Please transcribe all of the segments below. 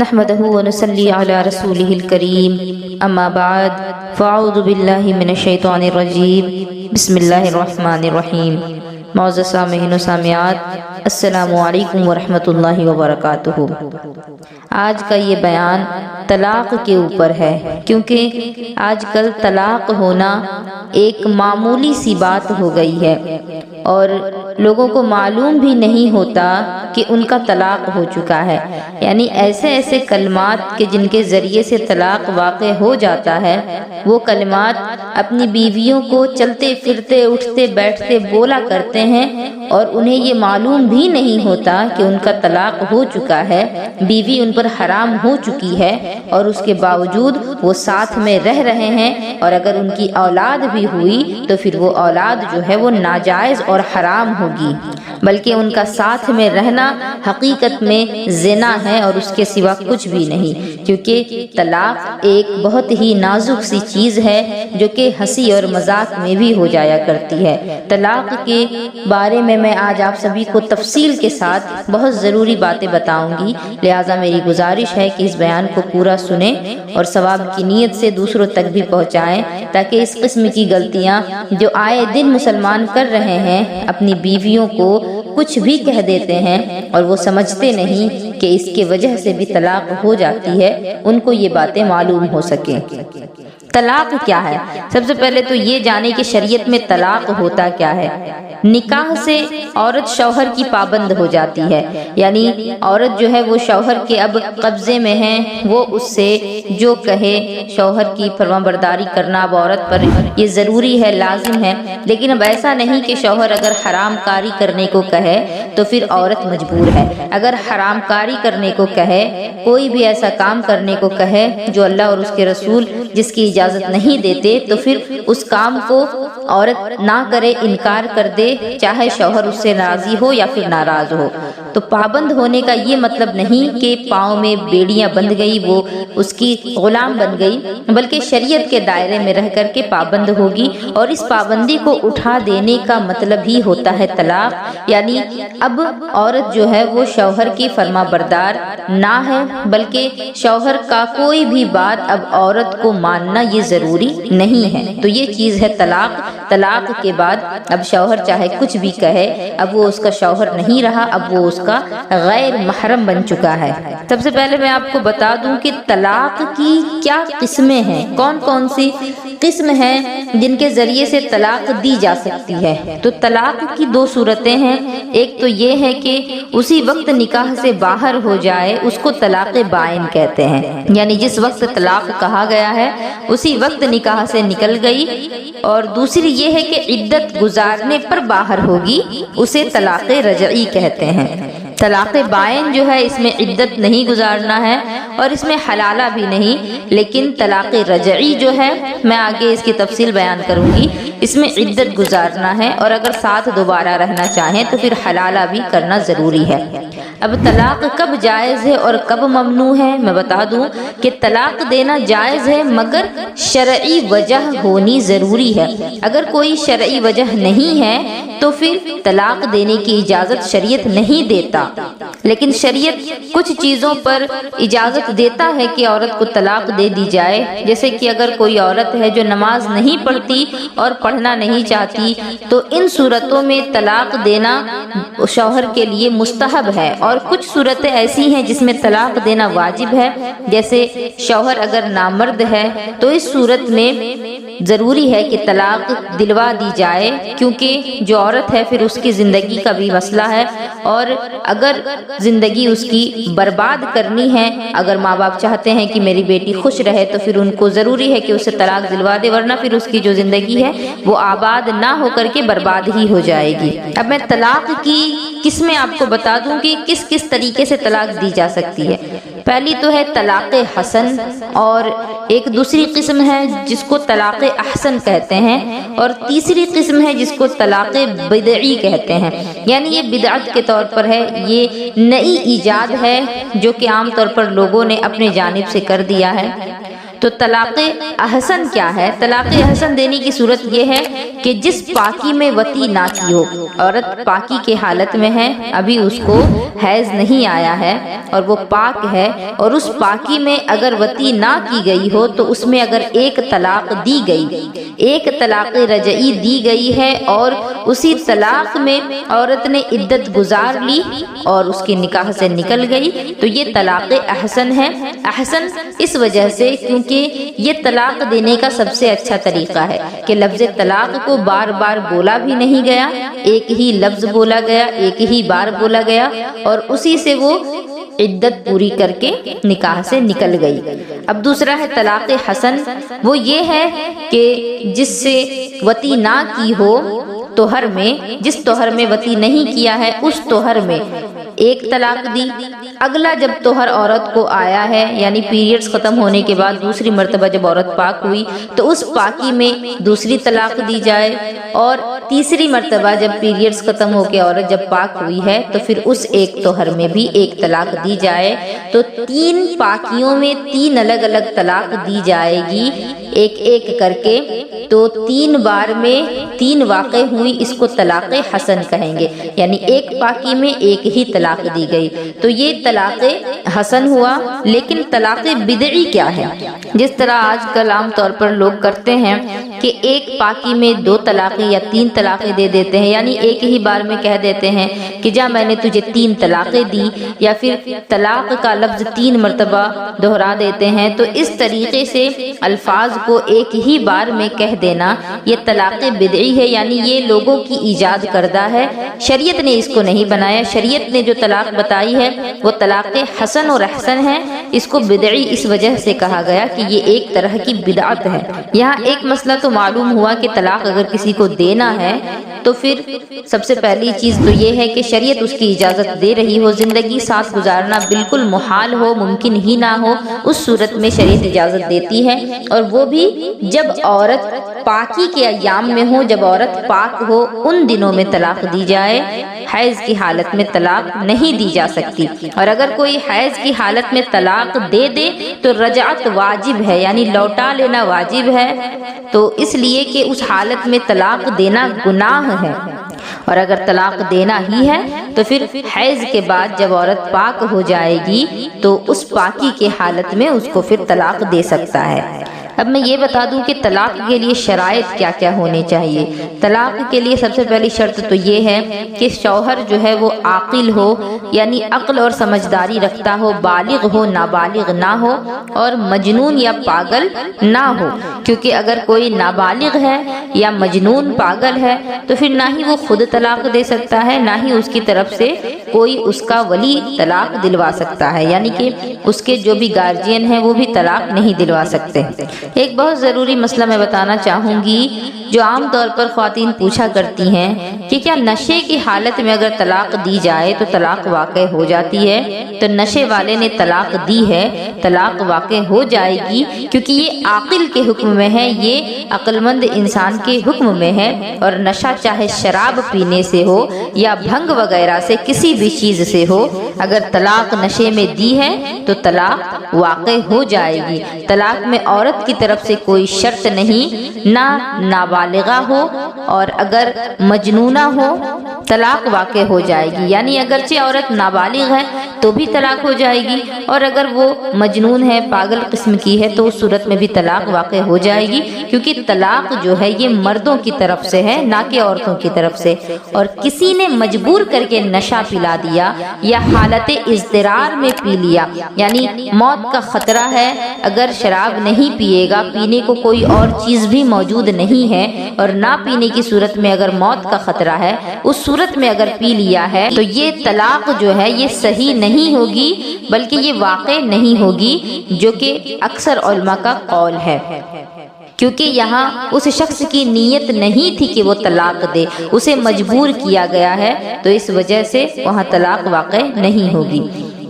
نحمده ونصلي على رسوله الكريم اما بعد فاعوذ باللہ من الشیطان الرجیم بسم اللہ الرحمن الرحیم۔ معزز سامعین و سامعات، السلام علیکم ورحمۃ اللہ وبرکاتہ۔ آج کا یہ بیان طلاق کے اوپر ہے، کیونکہ آج کل طلاق ہونا ایک معمولی سی بات ہو گئی ہے اور لوگوں کو معلوم بھی نہیں ہوتا کہ ان کا طلاق ہو چکا ہے۔ یعنی ایسے کلمات کہ جن کے ذریعے سے طلاق واقع ہو جاتا ہے، وہ کلمات اپنی بیویوں کو چلتے پھرتے اٹھتے بیٹھتے بولا کرتے ہیں اور انہیں یہ معلوم بھی نہیں ہوتا کہ ان کا طلاق ہو چکا ہے، بیوی ان پر حرام ہو چکی ہے، اور اس کے باوجود وہ ساتھ میں رہ رہے ہیں، اور اگر ان کی اولاد بھی ہوئی تو پھر وہ اولاد جو ہے وہ ناجائز اور حرام ہوگی، بلکہ ان کا ساتھ میں رہنا حقیقت میں زنا ہے اور اس کے سوا کچھ بھی نہیں، کیونکہ طلاق ایک بہت ہی نازک سی چیز ہے جو کہ ہنسی اور مذاق میں بھی ہو جایا کرتی ہے۔ طلاق کے بارے میں آج آپ سبھی کو تفصیل کے ساتھ بہت ضروری باتیں بتاؤں گی، لہٰذا میری گزارش ہے کہ اس بیان کو پورا سنیں اور ثواب کی نیت سے دوسروں تک بھی پہنچائیں، تاکہ اس قسم کی غلطیاں جو آئے دن مسلمان کر رہے ہیں، اپنی بیویوں کو کچھ بھی کہہ دیتے ہیں اور وہ سمجھتے نہیں کہ اس کی وجہ سے بھی طلاق ہو جاتی ہے، ان کو یہ باتیں معلوم ہو سکیں۔ طلاق کیا ہے؟ سب سے پہلے تو یہ جانے کہ شریعت میں طلاق ہوتا کیا ہے۔ نکاح سے عورت شوہر کی پابند ہو جاتی ہے، یعنی عورت جو ہے وہ شوہر کے اب قبضے میں ہے، وہ اس سے جو کہے، شوہر کی فرمانبرداری کرنا اب عورت پر یہ ضروری ہے، لازم ہے۔ لیکن اب ایسا نہیں کہ شوہر اگر حرام کاری کرنے کو کہے تو پھر عورت مجبور ہے۔ اگر حرام کاری کرنے کو کہے، کوئی بھی ایسا کام کرنے کو کہے جو اللہ اور اس کے رسول جس کی اجازت نہیں دیتے، تو پھر اس کام کو عورت نہ کرے، انکار کر دے، چاہے شوہر اس سے راضی ہو یا پھر ناراض ہو۔ تو پابند ہونے کا یہ مطلب نہیں کہ پاؤں میں بیڑیاں بندھ گئی، وہ اس کی غلام بن گئی، بلکہ شریعت کے دائرے میں رہ کر کے پابند ہوگی، اور اس پابندی کو اٹھا دینے کا مطلب ہی ہوتا ہے طلاق۔ یعنی اب عورت جو ہے وہ شوہر کی فرما بردار نہ ہے، بلکہ شوہر کا کوئی بھی بات اب عورت کو ماننا یہ ضروری نہیں ہے۔ تو یہ چیز ہے طلاق۔ طلاق کے بعد اب شوہر چاہے کچھ بھی کہے، اب وہ اس کا شوہر نہیں رہا، اب وہ اس کا غیر محرم بن چکا ہے۔ سب سے پہلے میں آپ کو بتا دوں کہ طلاق کی کیا قسمیں ہیں، کون کون سی قسم ہیں جن کے ذریعے سے طلاق دی جا سکتی ہے۔ تو طلاق کی دو صورتیں ہیں، ایک تو یہ ہے کہ اسی وقت نکاح سے باہر ہو جائے، اس کو طلاق بائن کہتے ہیں، یعنی جس وقت طلاق کہا گیا ہے اسی وقت نکاح سے نکل گئی۔ اور دوسری یہ ہے کہ عدت گزارنے پر باہر ہوگی، اسے طلاق رجعی کہتے ہیں۔ طلاق بائن جو ہے اس میں عدت نہیں گزارنا ہے اور اس میں حلالہ بھی نہیں، لیکن طلاق رجعی جو ہے میں آگے اس کی تفصیل بیان کروں گی، اس میں عدت گزارنا ہے، اور اگر ساتھ دوبارہ رہنا چاہیں تو پھر حلالہ بھی کرنا ضروری ہے۔ اب طلاق کب جائز ہے اور کب ممنوع ہے میں بتا دوں کہ طلاق دینا جائز ہے مگر شرعی وجہ ہونی ضروری ہے۔ اگر کوئی شرعی وجہ نہیں ہے تو پھر طلاق دینے کی اجازت شریعت نہیں دیتا، لیکن شریعت کچھ چیزوں پر اجازت دیتا ہے کہ عورت کو طلاق دے دی جائے، جیسے کہ اگر کوئی عورت ہے جو نماز نہیں پڑھتی اور پڑھنا نہیں چاہتی تو ان صورتوں میں طلاق دینا شوہر کے لیے مستحب ہے، اور کچھ صورتیں ایسی ہیں جس میں طلاق دینا واجب ہے، جیسے شوہر اگر نامرد ہے تو اس صورت میں ضروری ہے کہ طلاق دلوا دی جائے، کیونکہ جو عورت ہے پھر اس کی زندگی کا بھی مسئلہ ہے، اور اگر زندگی اس کی برباد کرنی ہے، اگر ماں باپ چاہتے ہیں کہ میری بیٹی خوش رہے تو پھر ان کو ضروری ہے کہ اسے طلاق دلوا دے، ورنہ پھر اس کی جو زندگی ہے وہ آباد نہ ہو کر کے برباد ہی ہو جائے گی۔ اب میں طلاق کی قسمیں آپ کو بتا دوں کہ کس کس طریقے سے طلاق دی جا سکتی ہے۔ پہلی تو ہے طلاق حسن، اور ایک دوسری قسم ہے جس کو طلاق احسن کہتے ہیں، اور تیسری قسم ہے جس کو طلاق بدعی کہتے ہیں، یعنی یہ بدعت کے طور پر ہے، یہ نئی ایجاد ہے جو کہ عام طور پر لوگوں نے اپنے جانب سے کر دیا ہے۔ تو طلاق احسن کیا ہے؟ طلاق احسن دینے کی صورت یہ ہے کہ جس پاکی میں وطی نہ کی ہو، عورت پاکی کے حالت میں ہے، ابھی اس کو حیض نہیں آیا ہے اور وہ پاک ہے، اور اس پاکی میں اگر وطی نہ کی گئی ہو تو اس میں اگر ایک طلاق دی گئی، ایک طلاق رجعی دی گئی ہے اور اسی طلاق میں عورت نے عدت گزار لی اور اس کی نکاح سے نکل گئی تو یہ طلاق احسن ہے۔ احسن اس وجہ سے کیونکہ یہ طلاق دینے کا سب سے اچھا طریقہ ہے کہ لفظ طلاق کو بار بار بولا بھی نہیں گیا، ایک ہی لفظ بولا گیا، ایک ہی بار بولا گیا اور اسی سے وہ عدت پوری کر کے نکاح سے نکل گئی۔ اب دوسرا ہے طلاق حسن، وہ یہ ہے کہ جس سے وطی نہ کی ہو طہر میں، جس طہر میں وطی نہیں کیا ہے اس طہر میں ایک طلاق دی، اگلا جب طہر عورت کو آیا ہے یعنی پیریڈز ختم ہونے کے بعد دوسری مرتبہ جب عورت پاک ہوئی تو اس پاکی میں دوسری طلاق دی جائے، اور تیسری مرتبہ جب پیریڈز ختم ہو کے عورت جب پاک ہوئی ہے تو پھر اس ایک طہر میں بھی ایک طلاق دی جائے، تو 3 پاکیوں میں 3 الگ الگ طلاق دی جائے گی ایک ایک کر کے، تو 3 بار میں 3 واقع ہوئی، اس کو طلاق حسن کہیں گے، یعنی ایک پاکی میں ایک ہی طلاق دی گئی تو یہ طلاق حسن ہوا۔ لیکن طلاق بدعی کیا ہے؟ جس طرح آج کل عام طور پر لوگ کرتے ہیں کہ ایک پاکی میں 2 طلاقیں یا 3 طلاقیں دے دیتے ہیں، یعنی ایک ہی بار میں کہہ دیتے ہیں کہ جا میں نے تجھے 3 طلاقیں دی، یا پھر طلاق کا لفظ 3 مرتبہ دہرا دیتے ہیں، تو اس طریقے سے الفاظ کو ایک ہی بار میں کہہ دینا یہ طلاق بدعی ہے، یعنی یہ لوگوں کی ایجاد کردہ ہے، شریعت نے اس کو نہیں بنایا۔ شریعت نے جو طلاق بتائی ہے وہ طلاق حسن اور احسن ہے، اس کو بدعی اس وجہ سے کہا گیا کہ یہ ایک طرح کی بدعت ہے۔ یہاں ایک مسئلہ تو معلوم ہوا کہ طلاق اگر کسی کو دینا ہے تو پھر سب سے پہلی چیز تو یہ ہے کہ شریعت اس کی اجازت دے رہی ہو، زندگی ساتھ گزارنا بالکل محال ہو، ممکن ہی نہ ہو، اس صورت میں شریعت اجازت دیتی ہے، اور وہ بھی جب عورت پاکی کے ایام میں ہو، جب عورت پاک ہو ان دنوں میں طلاق دی جائے، حیض کی حالت میں طلاق نہیں دی جا سکتی، اور اگر کوئی حیض کی حالت میں طلاق دے دے تو رجعت واجب ہے، یعنی لوٹا لینا واجب ہے، تو اس لیے کہ اس حالت میں طلاق دینا گناہ ہے، اور اگر طلاق دینا ہی ہے تو پھر حیض کے بعد جب عورت پاک ہو جائے گی تو اس پاکی کے حالت میں اس کو پھر طلاق دے سکتا ہے۔ اب میں یہ بتا دوں کہ طلاق کے لیے شرائط کیا کیا ہونے چاہیے۔ طلاق کے لیے سب سے پہلی شرط تو یہ ہے کہ شوہر جو ہے وہ عاقل ہو، یعنی عقل اور سمجھداری رکھتا ہو، بالغ ہو، نابالغ نہ ہو، اور مجنون یا پاگل نہ ہو، کیونکہ اگر کوئی نابالغ ہے یا مجنون پاگل ہے تو پھر نہ ہی وہ خود طلاق دے سکتا ہے، نہ ہی اس کی طرف سے کوئی اس کا ولی طلاق دلوا سکتا ہے، یعنی کہ اس کے جو بھی گارجین ہیں وہ بھی طلاق نہیں دلوا سکتے۔ ایک بہت ضروری مسئلہ میں بتانا چاہوں گی جو عام طور پر خواتین پوچھا کرتی ہیں کہ کیا نشے کی حالت میں اگر طلاق دی جائے تو طلاق واقع ہو جاتی ہے؟ تو نشے والے نے طلاق دی ہے، طلاق واقع ہو جائے گی، کیونکہ یہ عاقل کے حکم میں ہے، یہ عقل مند انسان کے حکم میں ہے، اور نشہ چاہے شراب پینے سے ہو یا بھنگ وغیرہ سے، کسی بھی چیز سے ہو، اگر طلاق نشے میں دی ہے تو طلاق واقع ہو جائے گی۔ طلاق میں عورت کی طرف سے کوئی شرط نہیں، نہ نابالغہ ہو اور اگر مجنونہ ہو طلاق واقع ہو جائے گی، یعنی اگرچہ عورت نابالغ ہے تو بھی طلاق ہو جائے گی، اور اگر وہ مجنون ہے، پاگل قسم کی ہے، تو اس صورت میں بھی طلاق واقع ہو جائے گی، کیونکہ طلاق جو ہے یہ مردوں کی طرف سے ہے نہ کہ عورتوں کی طرف سے۔ اور کسی نے مجبور کر کے نشہ پلا دیا یا حالت اضطرار میں پی لیا، یعنی موت کا خطرہ ہے، اگر شراب نہیں پیے گا، پینے کو کوئی اور چیز بھی موجود نہیں ہے، اور نہ پینے کی صورت میں اگر موت کا خطرہ ہے، اس صورت میں اگر پی لیا ہے تو یہ طلاق جو ہے یہ صحیح نہیں ہوگی، بلکہ یہ واقع نہیں ہوگی، جو کہ اکثر علماء کا قول ہے، کیونکہ یہاں اس شخص کی نیت نہیں تھی کہ وہ طلاق دے، اسے مجبور کیا گیا ہے، تو اس وجہ سے وہاں طلاق واقع نہیں ہوگی۔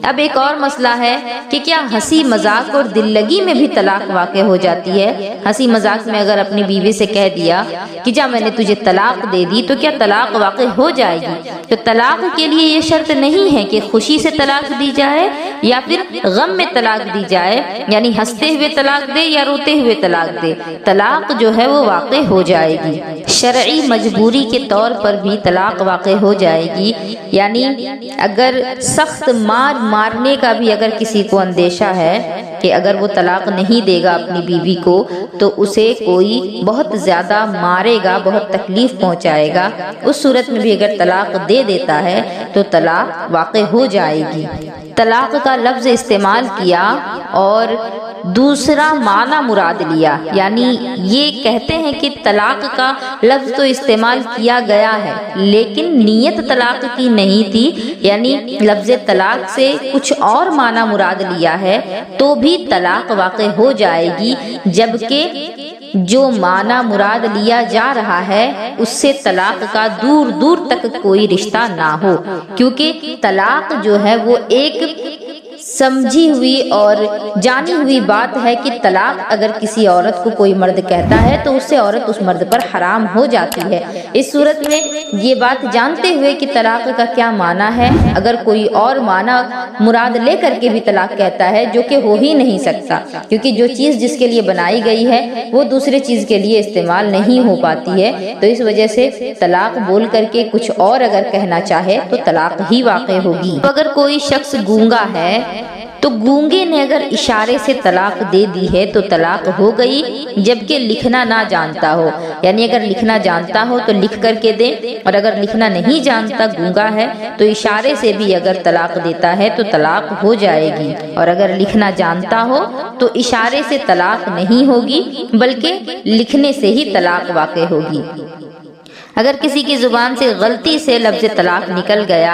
اب ایک اور مسئلہ ہے کہ کیا ہنسی مذاق اور دل لگی میں بھی طلاق واقع ہو جاتی ہے؟ ہنسی مذاق میں اگر اپنی بیوی سے کہہ دیا کہ جا میں نے تجھے طلاق دے دی تو کیا طلاق واقع ہو جائے گی؟ تو طلاق کے لیے یہ شرط نہیں ہے کہ خوشی سے طلاق دی جائے یا پھر غم میں طلاق دی جائے، یعنی ہنستے ہوئے طلاق دے یا روتے ہوئے طلاق دے، طلاق جو ہے وہ واقع ہو جائے گی۔ شرعی مجبوری کے طور پر بھی طلاق واقع ہو جائے گی، یعنی اگر سخت مارنے کا بھی اگر کسی کو اندیشہ ہے کہ اگر وہ طلاق نہیں دے گا اپنی بیوی کو تو اسے کوئی بہت زیادہ مارے گا، بہت تکلیف پہنچائے گا، اس صورت میں بھی اگر طلاق دے دیتا ہے تو طلاق واقع ہو جائے گی۔ طلاق کا لفظ استعمال کیا اور دوسرا معنی مراد لیا، یعنی یہ کہتے ہیں کہ طلاق کا لفظ تو استعمال کیا گیا ہے لیکن نیت طلاق کی نہیں تھی، یعنی لفظ طلاق سے کچھ اور معنی مراد لیا ہے تو بھی طلاق واقع ہو جائے گی، جبکہ جو معنی مراد لیا جا رہا ہے اس سے طلاق کا دور دور تک کوئی رشتہ نہ ہو، کیونکہ طلاق جو ہے وہ ایک سمجھی ہوئی اور جانی ہوئی بات ہے کہ طلاق اگر کسی عورت کو کوئی مرد کہتا ہے تو اس سے عورت اس مرد پر حرام ہو جاتی ہے۔ اس صورت میں یہ بات جانتے ہوئے کہ طلاق کا کیا معنی ہے، اگر کوئی اور معنی مراد لے کر کے بھی طلاق کہتا ہے جو کہ ہو ہی نہیں سکتا، کیونکہ جو چیز جس کے لیے بنائی گئی ہے وہ دوسرے چیز کے لیے استعمال نہیں ہو پاتی ہے، تو اس وجہ سے طلاق بول کر کے کچھ اور اگر کہنا چاہے تو طلاق ہی واقع ہوگی۔ اگر کوئی شخص گونگا ہے تو گونگے نے اگر اشارے سے طلاق دے دی ہے تو طلاق ہو گئی، جبکہ لکھنا نہ جانتا ہو، یعنی اگر لکھنا جانتا ہو تو لکھ کر کے دے، اور اگر لکھنا نہیں جانتا گونگا ہے تو اشارے سے بھی اگر طلاق دیتا ہے تو طلاق ہو جائے گی، اور اگر لکھنا جانتا ہو تو اشارے سے طلاق نہیں ہوگی بلکہ لکھنے سے ہی طلاق واقع ہوگی۔ اگر کسی کی زبان سے غلطی سے لفظ طلاق نکل گیا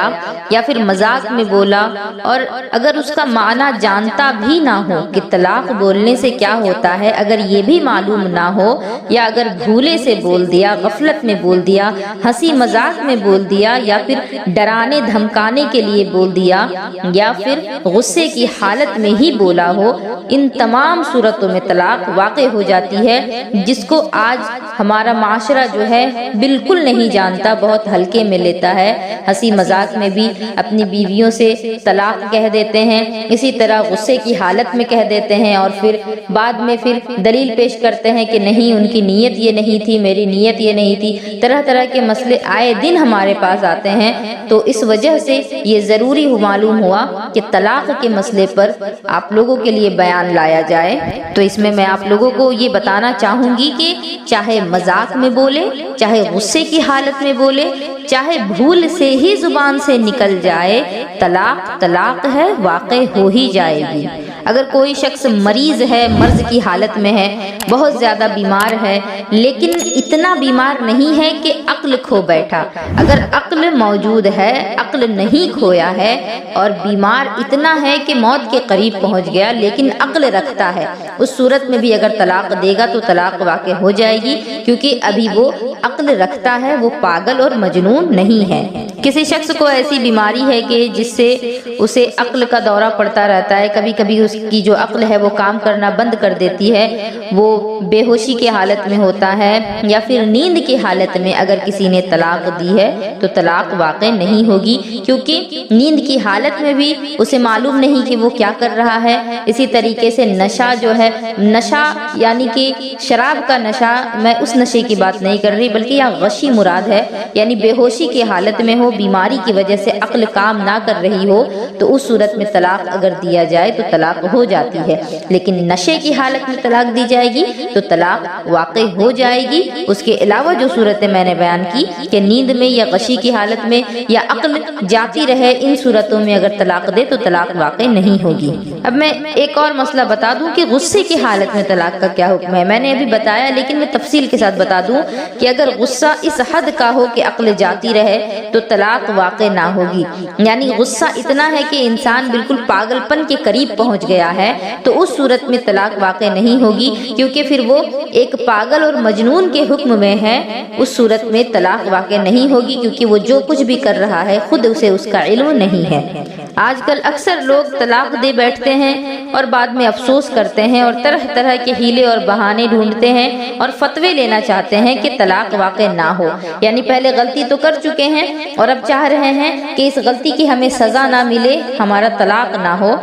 یا پھر مذاق میں بولا اور اگر اس کا معنی جانتا بھی نہ ہو کہ طلاق بولنے سے کیا ہوتا ہے، اگر یہ بھی معلوم نہ ہو یا اگر بھولے سے بول دیا، غفلت میں بول دیا، ہنسی مذاق میں بول دیا یا پھر ڈرانے دھمکانے کے لیے بول دیا یا پھر غصے کی حالت میں ہی بولا ہو، ان تمام صورتوں میں طلاق واقع ہو جاتی ہے، جس کو آج ہمارا معاشرہ جو ہے بالکل نہیں جانتا، بہت ہلکے میں لیتا ہے۔ ہنسی مذاق میں بھی اپنی بیویوں سے طلاق کہہ دیتے ہیں، اسی طرح غصے کی حالت میں کہہ دیتے ہیں اور پھر بعد میں پھر دلیل پیش کرتے ہیں کہ نہیں ان کی نیت یہ نہیں تھی، میری نیت یہ نہیں تھی۔ طرح طرح کے مسئلے آئے دن ہمارے پاس آتے ہیں، تو اس وجہ سے یہ ضروری معلوم ہوا کہ طلاق کے مسئلے پر آپ لوگوں کے لیے بیان لایا جائے۔ تو اس میں آپ لوگوں کو یہ بتانا چاہوں گی کہ چاہے مذاق میں بولے، چاہے غصے کی حالت میں بولے، چاہے بھول سے ہی زبان سے نکل جائے، طلاق طلاق ہے، واقع ہو ہی جائے گی۔ اگر کوئی شخص مریض ہے، مرض کی حالت میں ہے، بہت زیادہ بیمار ہے، لیکن اتنا بیمار نہیں ہے کہ عقل کھو بیٹھا، اگر عقل موجود ہے، عقل نہیں کھویا ہے اور بیمار اتنا ہے کہ موت کے قریب پہنچ گیا لیکن عقل رکھتا ہے، اس صورت میں بھی اگر طلاق دے گا تو طلاق واقع ہو جائے گی، کیونکہ ابھی وہ عقل رکھتا ہے، وہ پاگل اور مجنون نہیں ہے۔ کسی شخص کو ایسی بیماری ہے کہ جس سے اسے عقل کا دورہ پڑتا رہتا ہے، کبھی کبھی اس کی جو عقل ہے وہ کام کرنا بند کر دیتی ہے، وہ بے ہوشی کی حالت میں ہوتا ہے یا پھر نیند کی حالت میں اگر کسی نے طلاق دی ہے تو طلاق واقع نہیں ہوگی، کیونکہ نیند کی حالت میں بھی اسے معلوم نہیں کہ وہ کیا کر رہا ہے۔ اسی طریقے سے نشہ جو ہے، نشہ یعنی کہ شراب کا نشہ، میں اس نشے کی بات نہیں کر رہی بلکہ یہاں غشی مراد ہے، یعنی بے ہوشی کی حالت میں ہو، بیماری کی وجہ سے عقل کام نہ کر رہی ہو، تو اس صورت میں طلاق اگر دیا جائے تو طلاق ہو جاتی ہے، لیکن نشے کی حالت میں طلاق دی جائے گی تو طلاق واقع ہو جائے گی۔ اس کے علاوہ جو صورتیں میں نے بیان کی کہ نیند میں یا غشی کی حالت میں یا عقل جاتی رہے، ان صورتوں میں اگر طلاق دے تو طلاق واقع نہیں ہوگی۔ اب میں ایک اور مسئلہ بتا دوں کہ غصے کی حالت میں طلاق کا کیا حکم ہے۔ میں نے ابھی بتایا لیکن میں تفصیل کے ساتھ بتا دوں کہ اگر غصہ اس حد کا ہو کہ عقل جاتی رہے تو طلاق واقع نہ ہوگی، یعنی غصہ اتنا ہے کہ انسان بالکل پاگل پن کے قریب پہنچ گیا ہے تو اس صورت میں طلاق واقع نہیں ہوگی، کیونکہ پھر وہ ایک پاگل اور مجنون کے حکم میں ہے، اس صورت میں طلاق واقع نہیں ہوگی، کیونکہ وہ جو کچھ بھی کر رہا ہے خود اسے اس کا علم نہیں ہے۔ آج کل اکثر لوگ طلاق دے بیٹھتے ہیں اور بعد میں افسوس کرتے ہیں اور طرح طرح کے ہیلے اور بہانے ڈھونڈتے ہیں اور فتوے لینا چاہتے ہیں کہ طلاق واقع نہ ہو، یعنی پہلے غلطی تو کر چکے ہیں اور اب چاہ رہے ہیں کہ اس غلطی کی ہمیں سزا نہ ملے، ہمارا طلاق نہ ہو۔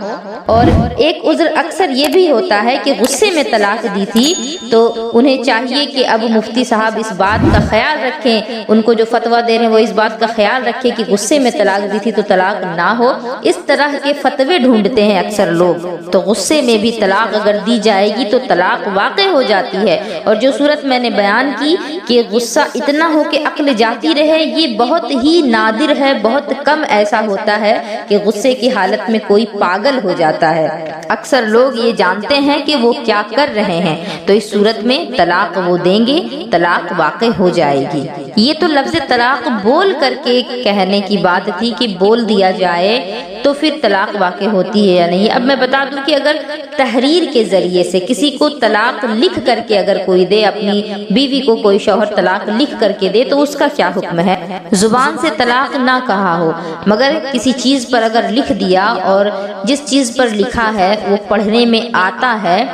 اور ایک عذر اکثر یہ بھی ہوتا ہے کہ غصے میں طلاق دی تھی، تو انہیں چاہیے کہ اب مفتی صاحب اس بات کا خیال رکھیں، ان کو جو فتویٰ دے رہے ہیں وہ اس بات کا خیال رکھیں کہ غصے میں طلاق دی تھی تو طلاق نہ ہو۔ اس طرح کے فتوے ڈھونڈتے ہیں اکثر لوگ، تو غصے میں بھی طلاق اگر دی جائے گی تو طلاق واقع ہو جاتی ہے۔ اور جو صورت میں نے بیان کی کہ غصہ اتنا ہو کہ عقل جاتی رہے، یہ بہت ہی نادر ہے، بہت کم ایسا ہوتا ہے کہ غصے کی حالت میں کوئی پاگل ہو جاتا ہے۔ اکثر لوگ یہ جانتے ہیں کہ وہ کیا کر رہے ہیں، تو اس صورت میں طلاق وہ دیں گے، طلاق واقع ہو جائے گی۔ یہ تو لفظ طلاق بول کر کے کہنے کی بات تھی کہ بول دیا جائے تو پھر طلاق واقع ہوتی ہے یا نہیں۔ اب میں بتا دوں کہ اگر تحریر کے ذریعے سے کسی کو طلاق لکھ کر کے اگر کوئی دے، اپنی بیوی کو کوئی شوہر طلاق لکھ کر کے دے، تو اس کا کیا حکم ہے؟ زبان سے طلاق نہ کہا ہو، مگر کسی چیز پر اگر لکھ دیا اور جس چیز پر لکھا ہے وہ پڑھنے میں آتا ہے،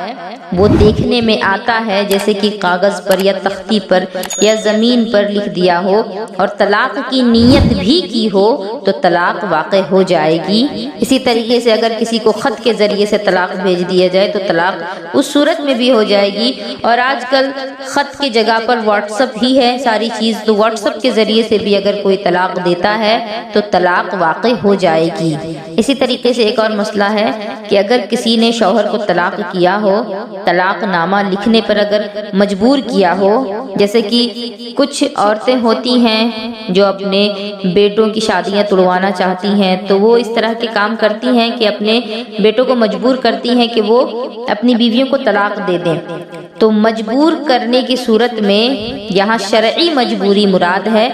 وہ دیکھنے میں آتا ہے، جیسے کہ کاغذ پر یا تختی پر یا زمین پر لکھ دیا ہو اور طلاق کی نیت بھی کی ہو تو طلاق واقع ہو جائے گی۔ اسی طریقے سے اگر کسی کو خط کے ذریعے سے طلاق بھیج دیا جائے تو طلاق اس صورت میں بھی ہو جائے گی۔ اور آج کل خط کی جگہ پر واٹس ایپ ہی ہے ساری چیز، تو واٹس ایپ کے ذریعے سے بھی اگر کوئی طلاق دیتا ہے تو طلاق واقع ہو جائے گی۔ اسی طریقے سے ایک اور مسئلہ ہے کہ اگر کسی نے شوہر کو طلاق کیا ہو، طلاق نامہ لکھنے پر اگر مجبور کیا ہو، جیسے کہ کچھ عورتیں ہوتی ہیں جو اپنے بیٹوں کی شادیاں توڑوانا چاہتی ہیں، تو وہ اس طرح کے کام کرتی ہیں کہ اپنے بیٹوں کو مجبور کرتی ہیں کہ وہ اپنی بیویوں کو طلاق دے دیں۔ تو مجبور کرنے کی صورت میں یہاں شرعی مجبوری مراد ہے،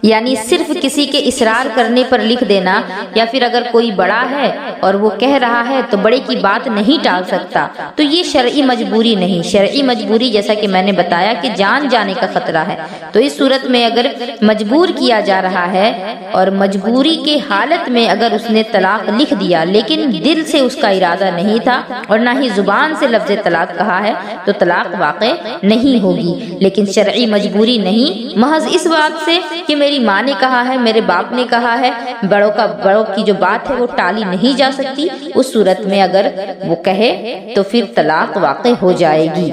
یعنی صرف کسی کے اصرار کرنے پر لکھ دینا، یا پھر اگر کوئی بڑا ہے اور وہ کہہ رہا ہے تو بڑے کی بات نہیں ٹال سکتا، تو یہ شرعی مجبوری نہیں۔ شرعی مجبوری جیسا کہ میں نے بتایا کہ جان جانے کا خطرہ ہے، تو اس صورت میں اگر مجبور کیا جا رہا ہے اور مجبوری کے حالت میں اگر اس نے طلاق لکھ دیا لیکن دل سے اس کا ارادہ نہیں تھا اور نہ ہی زبان سے لفظ طلاق کہا ہے، تو طلاق واقع نہیں ہوگی۔ لیکن شرعی مجبوری نہیں، محض اس بات سے کہ میری ماں نے کہا ہے، میرے باپ نے کہا ہے، بڑوں کی جو بات ہے وہ ٹالی نہیں جا سکتی، اس صورت میں اگر وہ کہے تو پھر طلاق واقع ہو جائے گی۔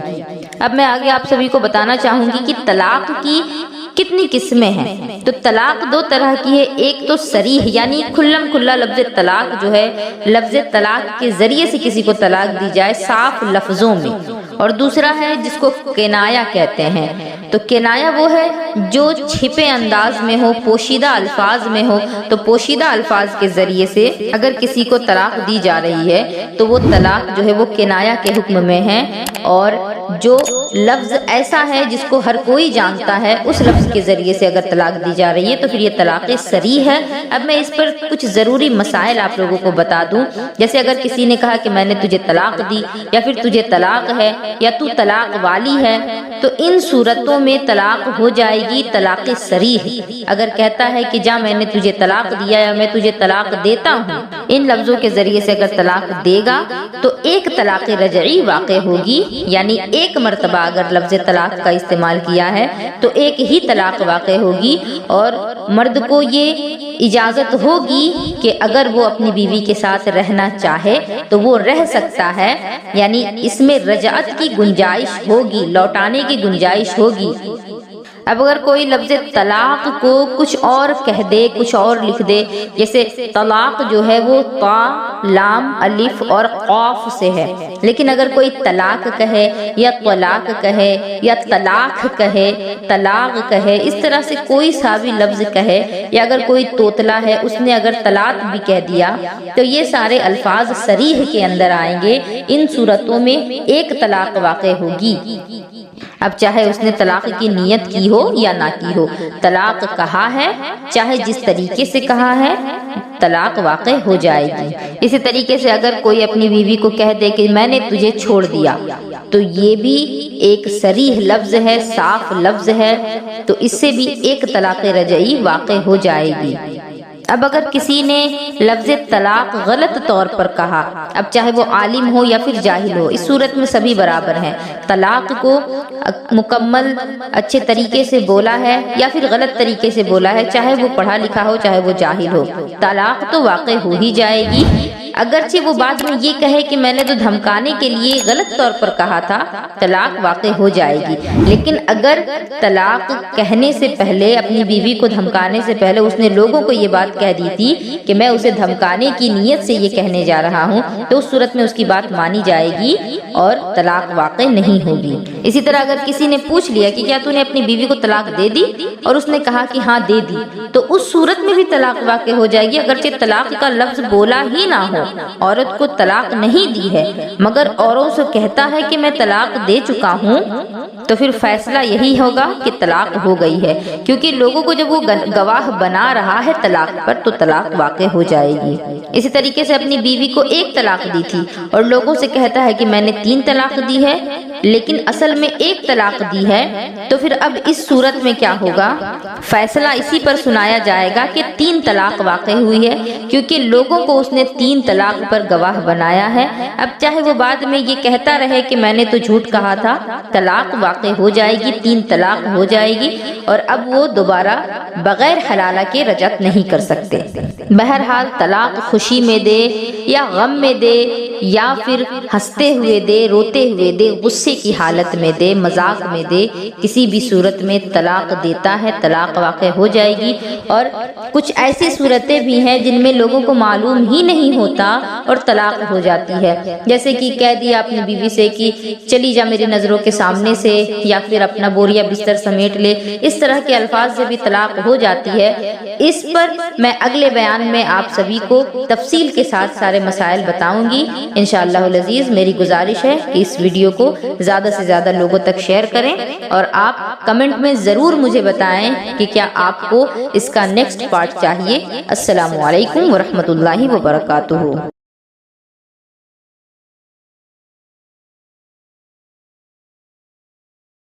اب میں آگے آپ سبھی کو بتانا چاہوں گی کہ طلاق کی کتنی قسمیں ہیں۔ تو طلاق دو طرح کی ہے، ایک تو صریح یعنی کھلم کھلا لفظ طلاق جو ہے، لفظ طلاق کے ذریعے سے کسی کو طلاق دی جائے صاف لفظوں میں، اور دوسرا ہے جس کو کنایا کہتے ہیں۔ تو کنایا وہ ہے جو چھپے انداز میں ہو، پوشیدہ الفاظ میں ہو، تو پوشیدہ الفاظ کے ذریعے سے اگر کسی کو طلاق دی جا رہی ہے تو وہ طلاق جو ہے وہ کنایا کے حکم میں ہے۔ اور جو لفظ ایسا ہے جس کو ہر کوئی جانتا ہے، اس لفظ کے ذریعے سے اگر طلاق دی جا رہی ہے تو پھر یہ طلاق صریح ہے۔ اب میں اس پر کچھ ضروری مسائل آپ لوگوں کو بتا دوں، جیسے اگر کسی نے کہا کہ میں نے تجھے طلاق دی، یا پھر تجھے طلاق ہے، یا تو طلاق والی ہے، تو ان صورتوں میں طلاق ہو جائے گی طلاق صریح۔ اگر کہتا ہے کہ جا میں نے تجھے طلاق دیا یا میں تجھے طلاق دیتا ہوں، ان لفظوں کے ذریعے سے اگر طلاق دے گا تو ایک طلاق رجعی واقع ہوگی، یعنی ایک مرتبہ اگر لفظ طلاق کا استعمال کیا ہے تو ایک ہی طلاق واقع ہوگی، اور مرد کو یہ اجازت ہوگی کہ اگر وہ اپنی بیوی کے ساتھ رہنا چاہے تو وہ رہ سکتا ہے، یعنی اس میں رجعت کی گنجائش ہوگی، لوٹانے کی گنجائش ہوگی۔ اب اگر کوئی لفظ طلاق کو کچھ اور کہہ دے، کچھ اور لکھ دے، جیسے طلاق جو ہے وہ طا، لام، الف اور قاف سے ہے، لیکن اگر کوئی طلاق کہے یا طلاق کہے یا طلاق کہے، طلاق کہے، اس طرح سے کوئی سا بھی لفظ کہے، یا اگر کوئی توتلا ہے اس نے اگر طلاق بھی کہہ دیا، تو یہ سارے الفاظ صریح کے اندر آئیں گے۔ ان صورتوں میں ایک طلاق واقع ہوگی۔ اب چاہے اس نے طلاق کی نیت کی ہو یا نہ کی ہو، طلاق کہا ہے، چاہے جس طریقے سے کہا ہے، طلاق واقع ہو جائے گی۔ اسی طریقے سے اگر کوئی اپنی بیوی کو کہہ دے کہ میں نے تجھے چھوڑ دیا، تو یہ بھی ایک صریح لفظ ہے، صاف لفظ ہے، تو اس سے بھی ایک طلاق رجعی واقع ہو جائے گی۔ اب اگر کسی نے لفظ طلاق غلط طور پر کہا، اب چاہے وہ عالم ہو یا پھر جاہل ہو، اس صورت میں سبھی برابر ہیں، طلاق کو مکمل اچھے طریقے سے بولا ہے یا پھر غلط طریقے سے بولا ہے، چاہے وہ پڑھا لکھا ہو چاہے وہ جاہل ہو، طلاق تو واقع ہو ہی جائے گی۔ اگرچہ وہ بعد میں یہ کہے کہ میں نے تو دھمکانے کے لیے غلط طور پر کہا تھا، طلاق واقع ہو جائے گی۔ لیکن اگر طلاق کہنے سے پہلے، اپنی بیوی کو دھمکانے سے پہلے اس نے لوگوں کو یہ بات کہہ دی تھی کہ میں اسے دھمکانے کی نیت سے یہ کہنے جا رہا ہوں، تو اس صورت میں اس کی بات مانی جائے گی اور طلاق واقع نہیں ہوگی۔ اسی طرح اگر کسی نے پوچھ لیا کہ کیا تو نے اپنی بیوی کو طلاق دے دی، اور اس نے کہا کہ ہاں دے دی، تو اس صورت میں بھی طلاق واقع ہو جائے گی، اگرچہ طلاق کا لفظ بولا ہی نہ ہو، عورت کو طلاق نہیں دی ہے مگر اوروں سے کہتا ہے کہ میں طلاق دے چکا ہوں، تو پھر فیصلہ یہی ہوگا کہ طلاق ہو گئی ہے، کیونکہ لوگوں کو جب وہ گواہ بنا رہا ہے طلاق پر تو طلاق واقع ہو جائے گی۔ اسی طریقے سے اپنی بیوی کو ایک طلاق دی تھی اور لوگوں سے کہتا ہے کہ میں نے 3 طلاق دی ہے، لیکن اصل میں 1 طلاق دی ہے، تو پھر اب اس صورت میں کیا ہوگا؟ فیصلہ اسی پر سنایا جائے گا کہ 3 طلاق واقع ہوئی ہے، کیونکہ لوگوں کو اس نے 3 طلاق پر گواہ بنایا ہے۔ اب چاہے وہ بعد میں یہ کہتا رہے کہ میں نے تو جھوٹ کہا تھا، طلاق واقع ہو جائے گی، 3 طلاق ہو جائے گی، اور اب وہ دوبارہ بغیر حلالہ کے رجعت نہیں کر سکتے۔ بہرحال طلاق خوشی میں دے یا غم میں دے یا پھر ہنستے ہوئے دے، روتے ہوئے دے، غصے کی حالت میں دے، مذاق میں دے، کسی بھی صورت میں طلاق دیتا ہے طلاق واقع ہو جائے گی۔ اور کچھ ایسی صورتیں بھی ہیں جن میں لوگوں کو معلوم ہی نہیں ہوتا اور طلاق ہو جاتی ہے، جیسے کہ کہہ دیا اپنی بیوی سے کہ چلی جا میری نظروں کے سامنے سے، یا پھر اپنا بوریا بستر سمیٹ لے، اس طرح کے الفاظ سے بھی طلاق ہو جاتی ہے۔ اس پر میں اگلے بیان میں آپ سبھی کو تفصیل کے ساتھ سارے مسائل بتاؤں گی انشاءاللہ العزیز۔ میری گزارش ہے کہ اس ویڈیو کو زیادہ سے زیادہ لوگوں تک شیئر کریں، اور آپ کمنٹ میں ضرور مجھے بتائیں کہ کیا آپ کو اس کا نیکسٹ پارٹ چاہیے۔ السلام علیکم ورحمۃ اللہ وبرکاتہ۔